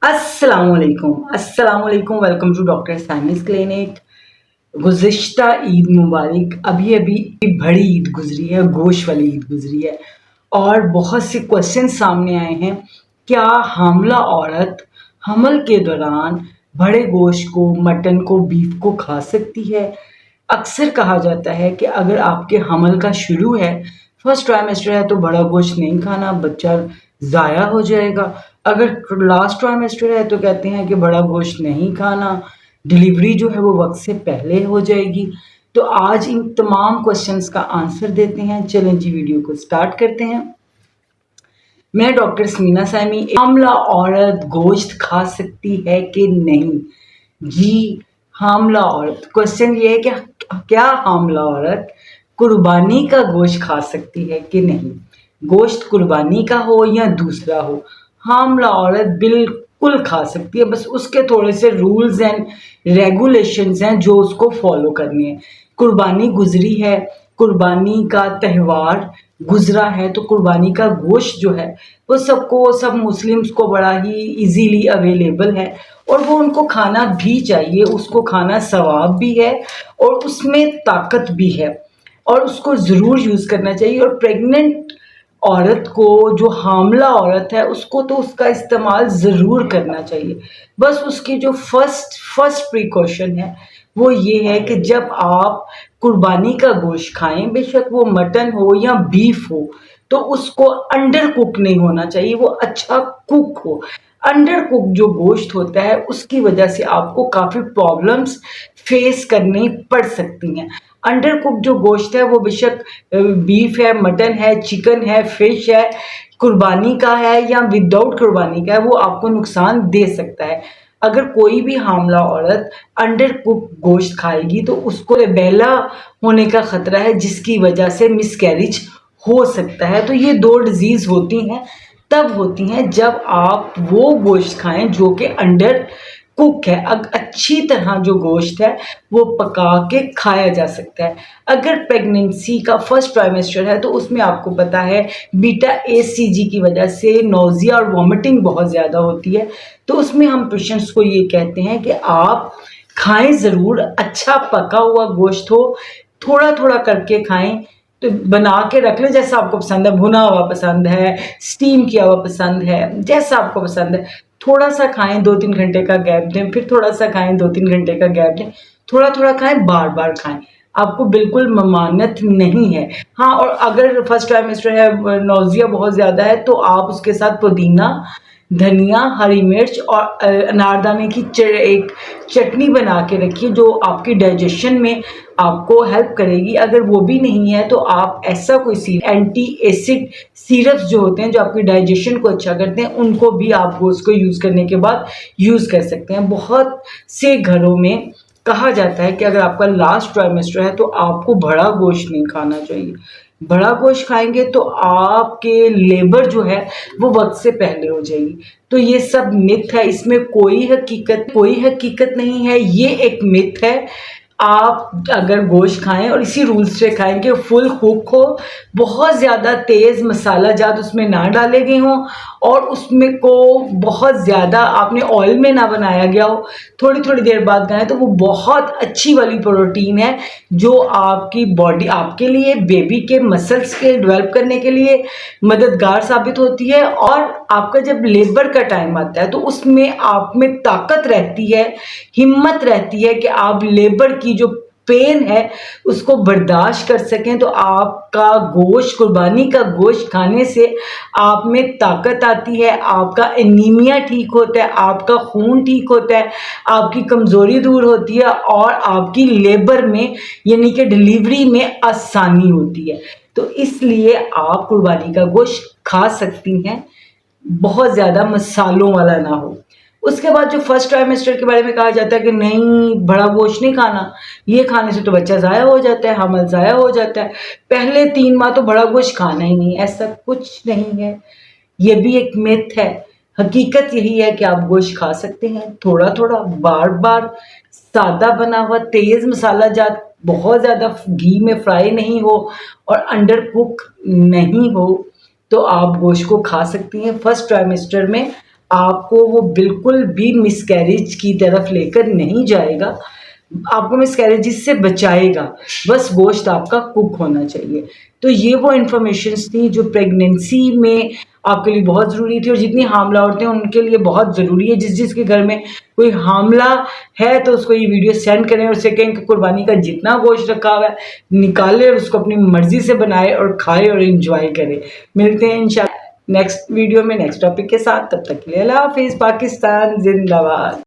अस्सलामुअलैकुम welcome to doctor साइनिस clinic. गुज़िश्ता ईद मुबारक। अभी अभी बड़ी ईद गुजरी है, गोश्त वाली ईद गुजरी है और बहुत से क्वेश्चन सामने आए हैं। क्या हामला औरत हमल के दौरान बड़े गोश्त को, मटन को, बीफ को खा सकती है? अक्सर कहा जाता है कि अगर आपके हमल का शुरू है, फर्स्ट ट्राइमेस्टर है, तो बड़ा गोश्त नहीं खाना, बच्चा ज़ाया हो जाएगा। अगर लास्ट ट्राइमेस्टर है तो कहते हैं कि बड़ा गोश्त नहीं खाना, डिलीवरी जो है वो वक्त से पहले हो जाएगी। तो आज इन तमाम क्वेश्चंस का आंसर देते हैं। चलें जी, वीडियो को स्टार्ट करते हैं। मैं डॉक्टर समीना साइमी। हामला औरत गोश्त खा सकती है कि नहीं? जी, हामला औरत, क्वेश्चन ये है कि क्या हामला औरत कुर्बानी का गोश्त खा सकती है कि नहीं? गोश्त कुर्बानी का हो या दूसरा हो, हामला औरत बिल्कुल खा सकती है। बस उसके थोड़े से रूल्स एंड रेगुलेशंस हैं जो उसको फॉलो करने हैं। कुर्बानी गुजरी है, कुर्बानी का त्यौहार गुजरा है, तो कुर्बानी का गोश्त जो है वो सब मुस्लिम्स को बड़ा ही इजीली अवेलेबल है और वो उनको खाना भी चाहिए। उसको खाना सवाब भी है और उसमें ताकत भी है और उसको ज़रूर यूज़ करना चाहिए। और प्रेग्नेंट औरत को, जो हामला औरत है, उसको तो उसका इस्तेमाल ज़रूर करना चाहिए। बस उसकी जो फर्स्ट प्रिकॉशन है वो ये है कि जब आप कुर्बानी का गोश्त खाएं, बेशक वो मटन हो या बीफ हो, तो उसको अंडर कुक नहीं होना चाहिए, वो अच्छा कुक हो। अंडर कुक जो गोश्त होता है उसकी वजह से आपको काफ़ी प्रॉब्लम्स फेस करनी पड़ सकती हैं। अंडर कुक जो गोश्त है वो बेशक बीफ है, मटन है, चिकन है, फिश है, कुर्बानी का है या विदाउट कुर्बानी का है, वो आपको नुकसान दे सकता है। अगर कोई भी हामला औरत अंडर कुक गोश्त खाएगी तो उसको रेबेला होने का खतरा है, जिसकी वजह से मिसकैरेज हो सकता है। तो ये दो डिजीज होती हैं, तब होती हैं जब आप वो गोश्त खाएं जो कि अंडर कुक है। अच्छी तरह जो गोश्त है वो पका के खाया जा सकता है। अगर प्रेगनेंसी का फर्स्ट ट्राइमेस्टर है तो उसमें आपको पता है बीटा एसीजी की वजह से नोजिया और वॉमिटिंग बहुत ज़्यादा होती है। तो उसमें हम पेशेंट्स को ये कहते हैं कि आप खाएं ज़रूर, अच्छा पका हुआ गोश्त हो, थोड़ा थोड़ा करके खाएं। तो बना के रख लें जैसा आपको पसंद है, भुना हुआ पसंद है, स्टीम किया हुआ पसंद है, जैसा आपको पसंद है। थोड़ा सा खाएं, 2-3 घंटे का गैप दें, फिर थोड़ा सा खाएं, 2-3 घंटे का गैप दें, थोड़ा थोड़ा खाएं, बार बार खाएं। आपको बिल्कुल ममानत नहीं है। हाँ, और अगर फर्स्ट ट्राइमेस्टर है, नौजिया बहुत ज़्यादा है, तो आप उसके साथ पुदीना, धनिया, हरी मिर्च और अनारदाने की एक चटनी बना के रखिए जो आपकी डाइजेशन में आपको हेल्प करेगी। अगर वो भी नहीं है तो आप ऐसा कोई एंटी एसिड सिरप्स जो होते हैं जो आपकी डाइजेशन को अच्छा करते हैं, उनको भी आप उसको यूज़ करने के बाद यूज़ कर सकते हैं। बहुत से घरों में कहा जाता है कि अगर आपका लास्ट ट्राइमेस्टर है तो आपको बड़ा गोश्त नहीं खाना चाहिए। बड़ा गोश्त खाएंगे तो आपके लेबर जो है वो वक्त से पहले हो जाएगी। तो ये सब मिथ है, इसमें कोई हकीकत नहीं है, ये एक मिथ है। आप अगर गोश्त खाएं और इसी रूल्स से खाएं कि फुल कुक हो, बहुत ज़्यादा तेज़ मसाला जात उसमें ना डाले गए हों और उसमें को बहुत ज़्यादा आपने ऑयल में ना बनाया गया हो, थोड़ी थोड़ी देर बाद खाएं, तो वो बहुत अच्छी वाली प्रोटीन है जो आपकी बॉडी, आपके लिए, बेबी के मसल्स के डेवलप करने के लिए मददगार साबित होती है। और आपका जब लेबर का टाइम आता है तो उसमें आप में ताकत रहती है, हिम्मत रहती है कि आप लेबर की जो पेन है उसको बर्दाश्त कर सकें। तो आपका गोश्त, कुर्बानी का गोश्त खाने से आप में ताकत आती है, आपका एनीमिया ठीक होता है, आपका खून ठीक होता है, आपकी कमज़ोरी दूर होती है और आपकी लेबर में यानी कि डिलीवरी में आसानी होती है। तो इसलिए आप कुर्बानी का गोश्त खा सकती हैं, बहुत ज़्यादा मसालों वाला ना हो। उसके बाद जो फर्स्ट ट्राइमेस्टर के बारे में कहा जाता है कि नहीं, बड़ा गोश्त नहीं खाना, ये खाने से तो बच्चा ज़ाया हो जाता है, हमल ज़ाया हो जाता है, पहले 3 माह तो बड़ा गोश्त खाना ही नहीं। ऐसा कुछ नहीं है, ये भी एक मिथ है। हकीकत यही है कि आप गोश्त खा सकते हैं, थोड़ा थोड़ा, बार बार, सादा बना हुआ, तेज़ मसाला जात, बहुत ज़्यादा घी में फ्राई नहीं हो और अंडर कुक नहीं हो, तो आप गोश्त को खा सकती हैं। फर्स्ट ट्राइमेस्टर में आपको वो बिल्कुल भी मिसकैरेज की तरफ लेकर नहीं जाएगा, आपको मिसकैरेजेस से बचाएगा। बस गोश्त आपका कुक होना चाहिए। तो ये वो इन्फॉर्मेशंस थी जो प्रेगनेंसी में आपके लिए बहुत ज़रूरी थी और जितनी हामला औरतें हैं उनके लिए बहुत ज़रूरी है। जिसके घर में कोई हामला है तो उसको ये वीडियो सेंड करें और उसे कहें कि कुर्बानी का जितना गोश्त रखा हुआ है निकाले और उसको अपनी मर्जी से बनाए और खाए और इंजॉय करें। मिलते हैं इंशाल्लाह नेक्स्ट वीडियो में नेक्स्ट टॉपिक के साथ। तब तक के लिए अल्लाह हाफिज़। पाकिस्तान जिंदाबाद।